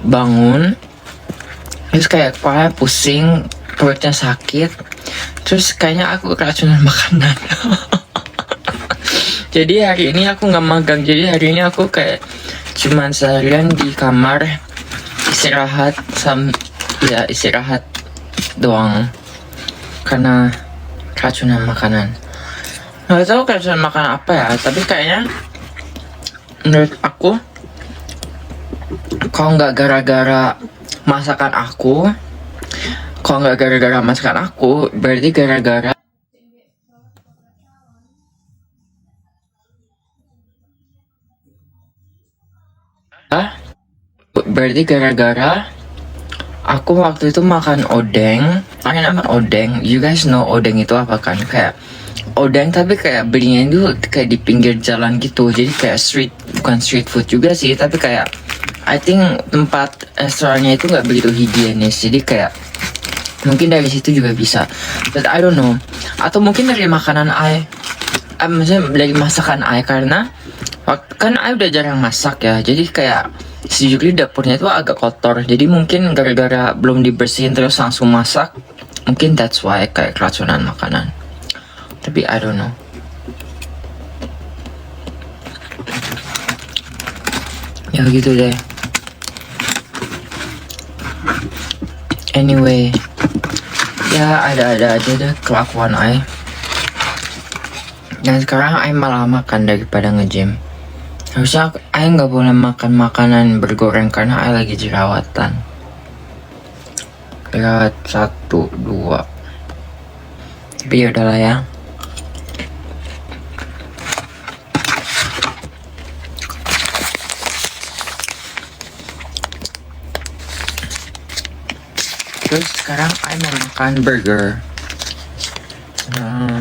bangun, terus kayak kepala pusing, perutnya sakit, terus kayaknya aku keracunan makanan. Jadi hari ini aku nggak magang, jadi hari ini aku kayak cuman seharian di kamar istirahat istirahat doang karena keracunan makanan. Nggak tahu keracunan makanan apa ya, tapi kayaknya menurut aku kalau nggak gara-gara masakan aku, berarti gara-gara aku waktu itu makan odeng. You guys know odeng itu apa kan? Kayak odeng tapi kayak belinya itu kayak di pinggir jalan gitu. Jadi kayak bukan street food juga sih, tapi kayak I think tempat restorannya itu nggak begitu higienis. Jadi kayak mungkin dari situ juga bisa, but I don't know. Atau mungkin dari makanan maksudnya dari masakan karena kan udah jarang masak ya. Jadi kayak sejujurnya dapurnya itu agak kotor. Jadi mungkin gara-gara belum dibersihin terus langsung masak, mungkin that's why kayak keracunan makanan. Tapi I don't know. Ya gitu deh. Anyway, ya ada aja deh kelakuan Dan sekarang malah makan daripada nge-gym. Harusnya nggak boleh makan makanan bergoreng karena lagi jerawatan. Jerawat 1, 2. Tapi ya udahlah ya. Terus sekarang mau makan burger. Nah,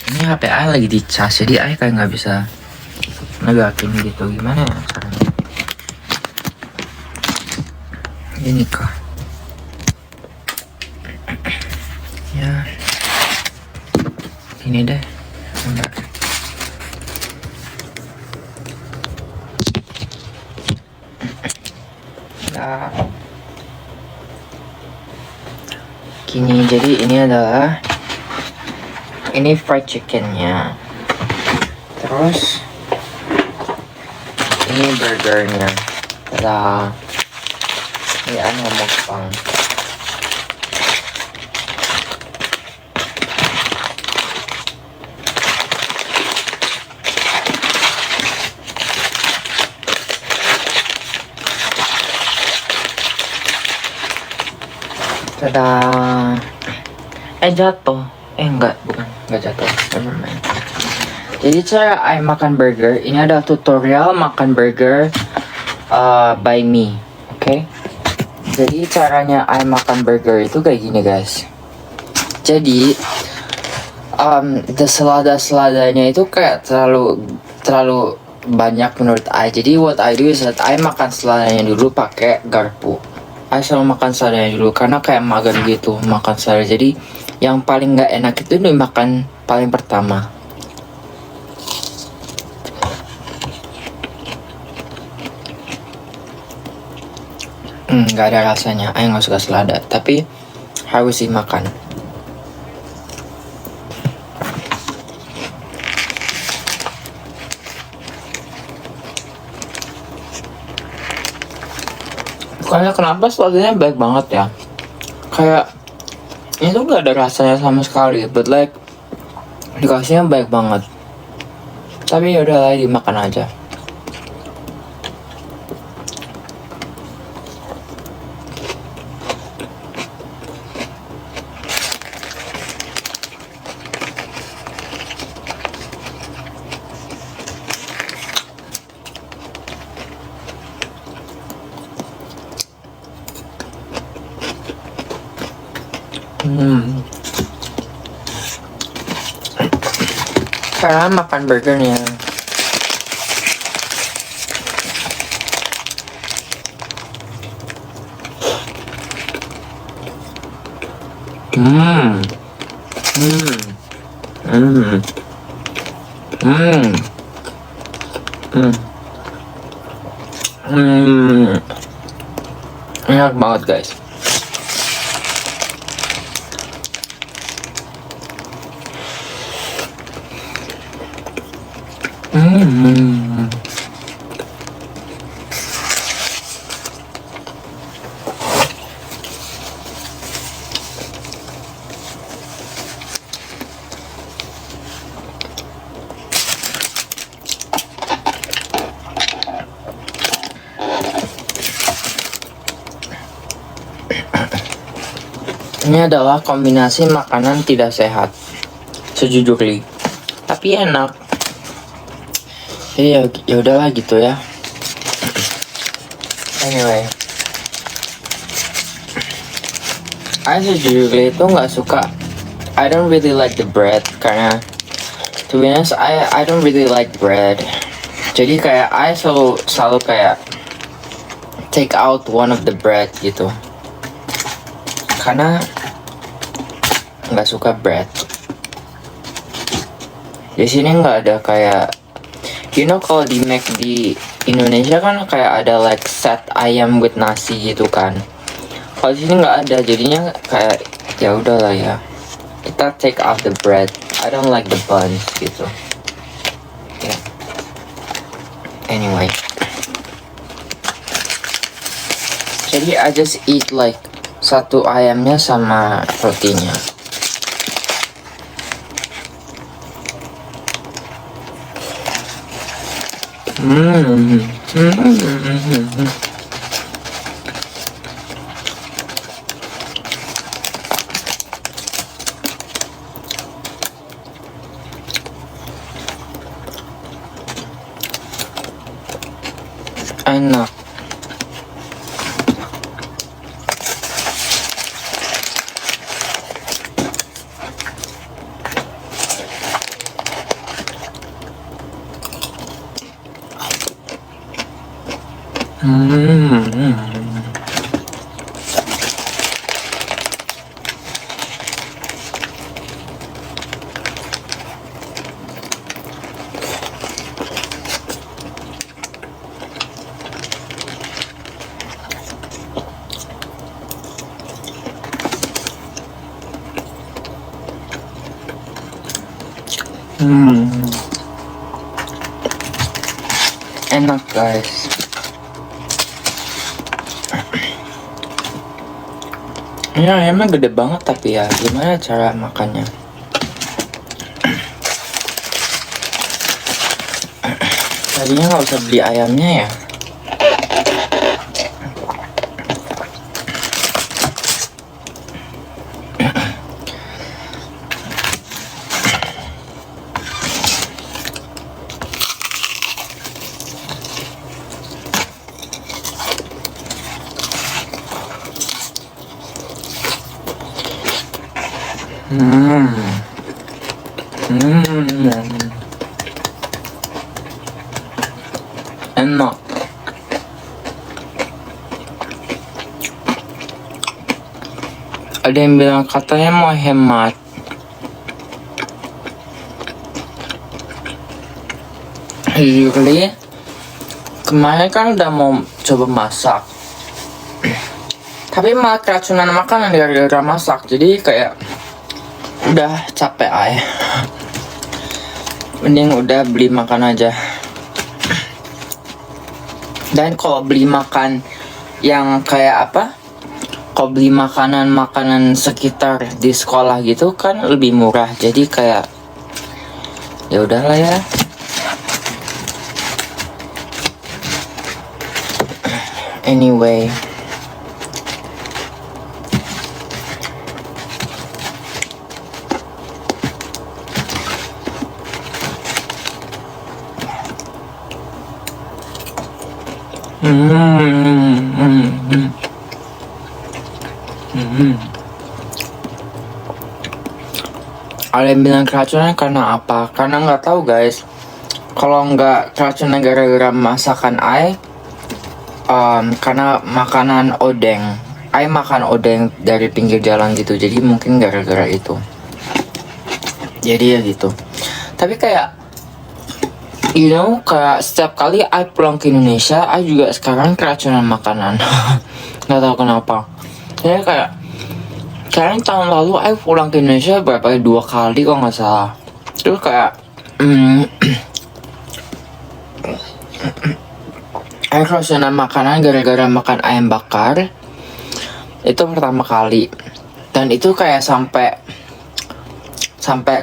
ini HP lagi dicas, jadi kayak nggak bisa negakin gitu. Gimana ya caranya? Ini kah? Ya, ini deh. Bentar. Nah, gini, jadi ini fried chickennya, terus ini burgernya. Tada, ini mukbang. Tada, jatuh. Enggak jatuh. Nevermind. Jadi cara makan burger, ini ada tutorial makan burger by me, oke? Jadi caranya makan burger itu kayak gini guys. Jadi seladanya itu kayak terlalu banyak menurut Jadi what I do is that makan seladanya dulu pakai garpu. Selalu makan seladanya dulu karena kayak mager gitu makan selada. Jadi yang paling nggak enak itu dimakan paling pertama. Nggak ada rasanya. Nggak suka selada, tapi harus dimakan. Kayak kenapa seladanya baik banget ya? Kayak ini tuh nggak ada rasanya sama sekali, but like dikasihnya baik banget. Tapi yaudah lah, dimakan aja. Sekarang makan burgernya. Enak banget guys. Hmm. Ini adalah kombinasi makanan tidak sehat, sejujurnya, tapi enak. Jadi ya udahlah gitu ya. Anyway, I sejujurnya itu nggak suka. I don't really like the bread karena, to be honest, I don't really like bread. Jadi kayak I selalu kayak take out one of the bread gitu. Karena nggak suka bread. Di sini nggak ada kayak, kalau di Mac di Indonesia kan kayak ada like set ayam with nasi gitu kan. Kalau di sini nggak ada, jadinya kayak ya udahlah ya. Kita take out the bread. I don't like the buns gitu. Yeah. Anyway, jadi I just eat like satu ayamnya sama rotinya. Enak. Enak guys. Ini ayamnya gede banget tapi ya gimana cara makannya? Tadinya nggak usah beli ayamnya ya. Enak. Ada yang bilang katanya mau hemat. Usually kemarin kan udah mau coba masak, tapi malah keracunan makanan gara-gara masak. Jadi kayak udah capek ay. Mending udah beli makan aja. Dan kalau beli makan yang kayak apa? Kalau beli makanan sekitar di sekolah gitu kan lebih murah. Jadi kayak ya udahlah ya. Anyway, ada yang bilang keracunan karena apa? Karena nggak tahu guys. Kalau nggak keracunan gara-gara masakan ai, karena makanan odeng. Ai makan odeng dari pinggir jalan gitu. Jadi mungkin gara-gara itu. Jadi ya gitu. Tapi kayak kayak setiap kali ai pulang ke Indonesia, ai juga sekarang keracunan makanan. nggak tahu kenapa. Saya kayak kayaknya tahun lalu aku pulang ke Indonesia berapa 2 kali kok nggak salah. Terus kayak aku keracunan makanan gara-gara makan ayam bakar. Itu pertama kali. Dan itu kayak sampai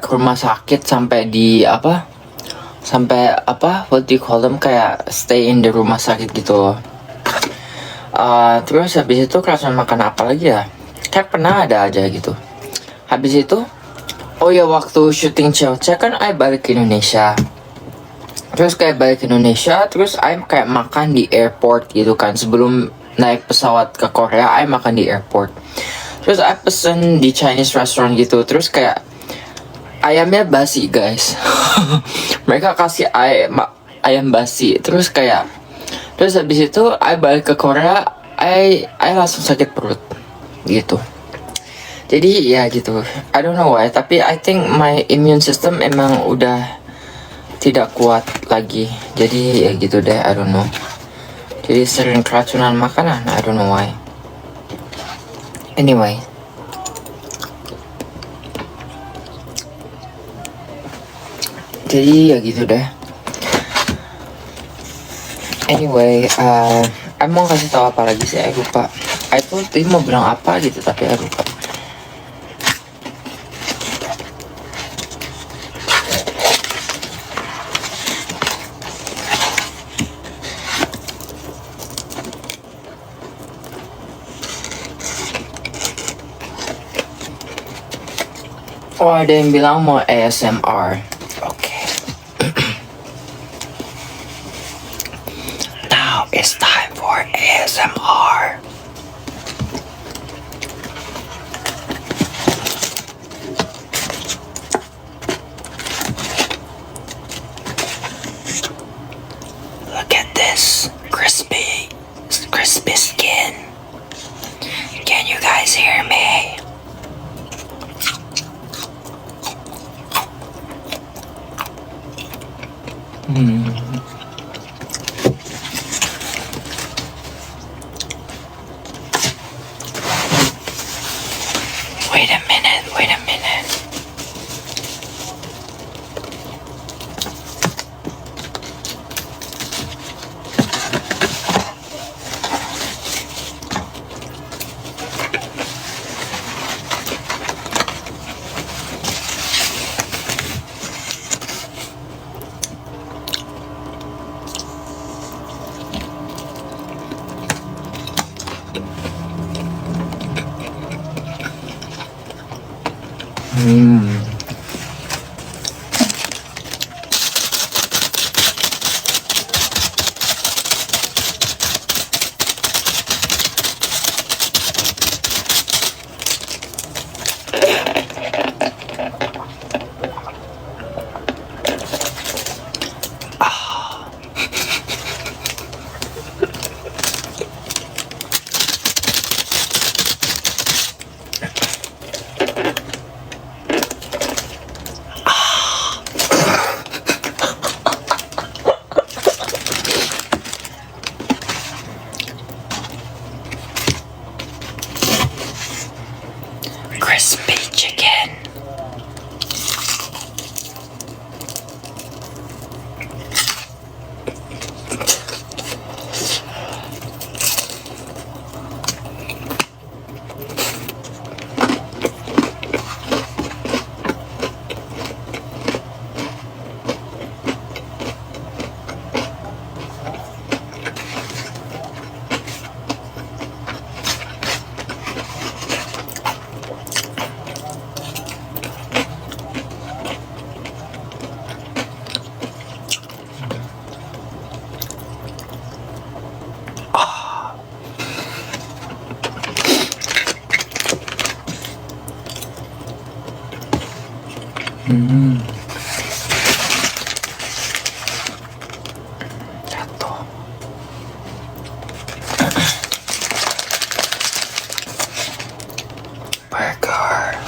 ke rumah sakit, sampai di apa? Sampai apa? What do you call them? Kayak stay in the rumah sakit gitu loh. Terus habis itu keracunan makan apa lagi ya? Kayak pernah ada aja gitu. Habis itu, oh ya waktu syuting Cewek kan I balik ke Indonesia. Terus kayak balik ke Indonesia, terus I kayak makan di airport gitu kan. Sebelum naik pesawat ke Korea, I makan di airport. Terus I pesen di Chinese restaurant gitu. Terus kayak ayamnya basi guys. Mereka kasih ayam basi. Terus habis itu I balik ke Korea, I langsung sakit perut gitu. Jadi ya gitu, I don't know why, tapi I think my immune system emang udah tidak kuat lagi. Jadi ya gitu deh, I don't know. Jadi sering keracunan makanan, I don't know why. Anyway, jadi ya gitu deh. Anyway, mau kasih tahu apa lagi sih? Aku lupa. Aku tadi mau bilang apa gitu, tapi aku lupa. Oh, ada yang bilang mau ASMR. Oke. Now it's time for ASMR. Look at this crispy skin. Can you guys hear me? Wait a minute. Crispy chicken. Jatuh. Burger.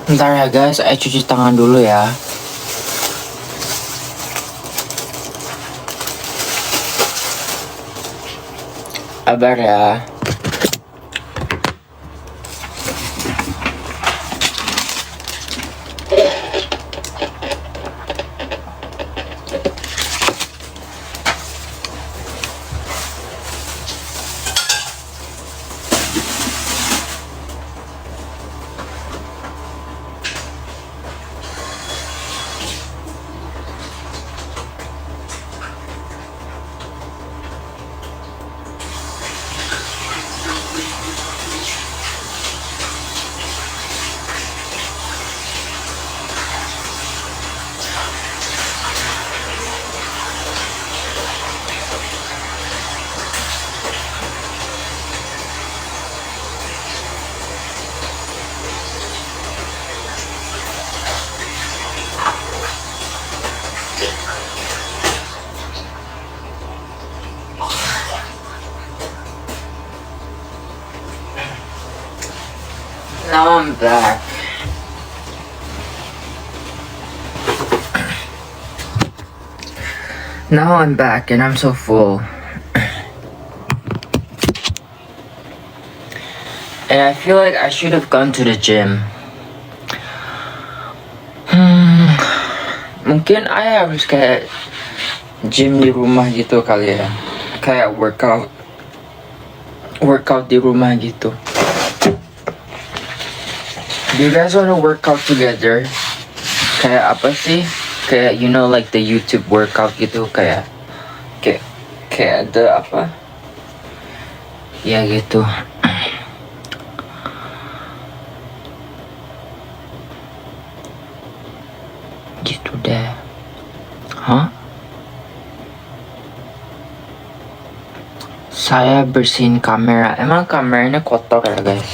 Bentar ya guys, saya cuci tangan dulu ya. Sabar ya. Now I'm back. Now I'm back and I'm so full. And I feel like I should have gone to the gym. Mungkin I harus kayak gym di rumah gitu kali ya. Kayak workout di rumah gitu. Do you guys wanna work out together? Kayak apa sih? Kayak you know like the YouTube workout gitu, kayak ada apa? Ya gitu. Gitu deh. Hah? Saya bersihin kamera. Emang kameranya kotor ya guys?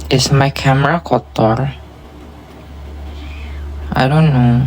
Is my camera kotor? I don't know.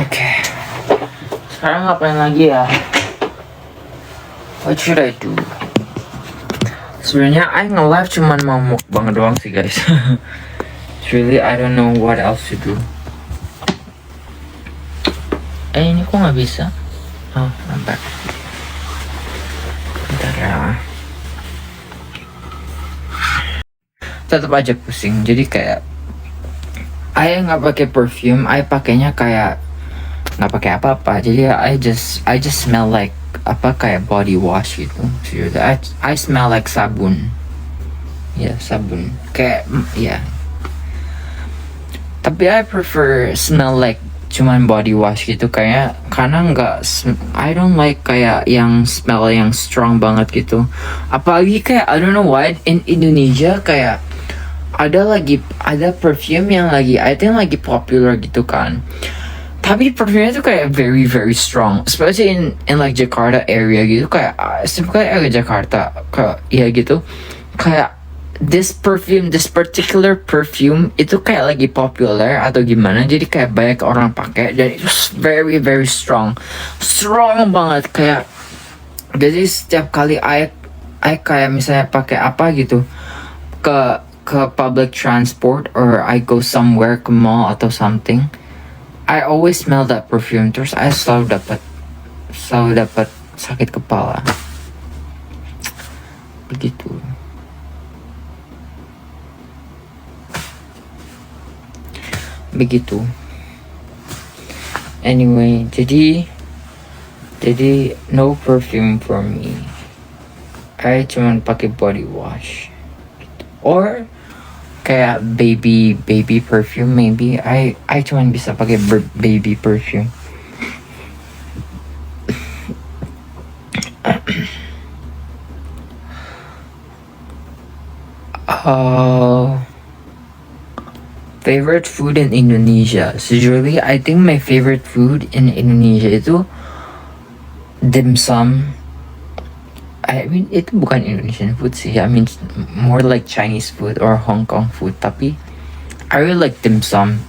Okay. Sekarang ngapain lagi ya? What should I do? Sebenarnya I nge-live cuman mau mukbang doang sih guys. It's really I don't know what else to do. Ini kok nggak bisa? Oh, nampak. Bentar ya. Tetap aja pusing. Jadi kayak I nggak pakai perfume. I pakainya kayak nggak pakai apa-apa. Jadi I just smell like apa kayak body wash gitu. I smell like sabun. Ya sabun. Kayak ya. Tapi I prefer smell like cuman body wash gitu kayak karena I don't like kayak yang smell yang strong banget gitu. Apalagi kayak I don't know why in Indonesia kayak ada perfume yang lagi I think lagi popular gitu kan. Tapi perfume itu kayak very very strong, especially in like Jakarta area gitu kayak sebenarnya Jakarta kayak ya gitu kayak this particular perfume itu kayak lagi popular atau gimana, jadi kayak banyak orang pakai dan itu very very strong banget kayak. Jadi setiap kali I kayak misalnya pakai apa gitu ke public transport or I go somewhere ke mall atau something, I always smell that perfume. Terus I selalu dapat sakit kepala begitu. Anyway, jadi no perfume for me. I cuman pakai body wash or kayak baby perfume. Maybe I cuman bisa pakai baby perfume. Favorite food in Indonesia. Sejujurnya, I think my favorite food in Indonesia itu dim sum. I mean, itu bukan Indonesian food sih. I mean, more like Chinese food or Hong Kong food. Tapi I really like dim sum.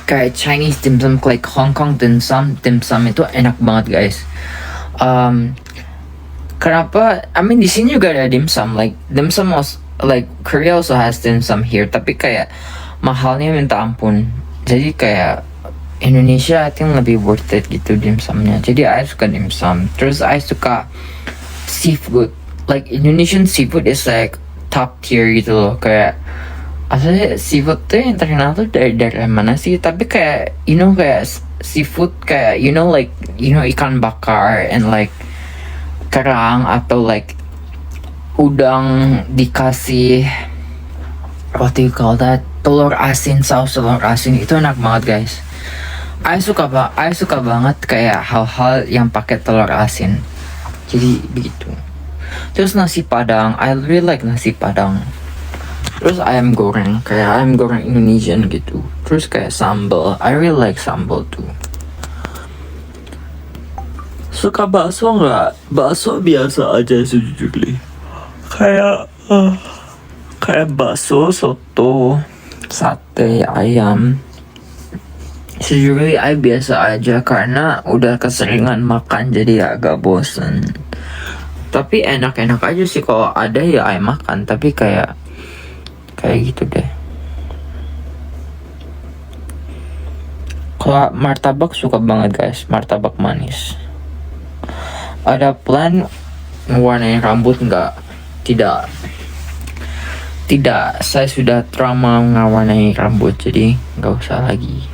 kayak Chinese dim sum, like Hong Kong dim sum itu enak banget guys. Kenapa? I mean di sini juga ada dim sum, like dim sum was like Korea also has dim sum here, tapi kayak mahalnya minta ampun. Jadi kayak Indonesia I think lebih worth it gitu dim sumnya. Jadi I suka dim sum. Terus I suka seafood. Like Indonesian seafood is like top tier gitu loh. Kayak asalnya seafood tuh yang terkenal tuh dari mana sih? Tapi kayak kayak seafood kayak like ikan bakar and like kerang atau like udang dikasih what do you call that, telur asin, saus telur asin, itu enak banget guys. I suka banget kayak hal-hal yang pakai telur asin. Jadi begitu. Terus nasi padang, I really like nasi padang. Terus ayam goreng, kayak ayam goreng Indonesian gitu. Terus kayak sambal, I really like sambal tuh. Suka bakso nggak? Bakso biasa aja sejujurnya. Kayak bakso, soto, sate, ayam. Sejujurnya I biasa aja karena udah keseringan makan jadi agak bosen. Tapi enak-enak aja sih kalau ada ya I makan. Tapi kayak gitu deh. Kalau martabak suka banget guys, martabak manis. Ada plan warnain rambut nggak? Tidak, saya sudah trauma ngewarnai rambut, jadi nggak usah lagi.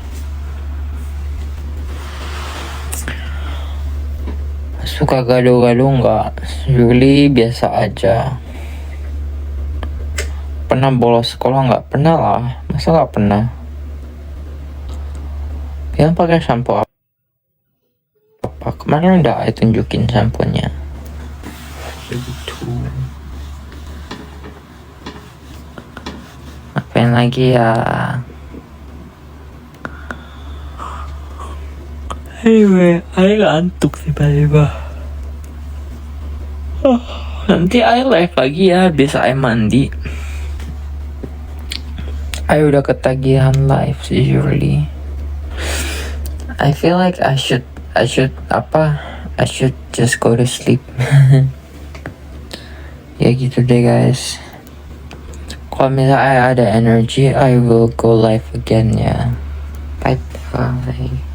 Suka gado-gado nggak? Juli biasa aja. Pernah bolos sekolah nggak? Pernah lah, masa nggak pernah? Yang pakai sampo apa? Kemarin udah saya tunjukin samponya. Begitu. Ngapain lagi ya? Anyway, I ngantuk tiba-tiba. Nanti I live lagi ya, bisa I mandi. I udah ketagihan live sejujurnya. I feel like I should just go to sleep. Ya gitu deh guys. Kalau misalnya ada energy, I will go live again ya. Bye bye.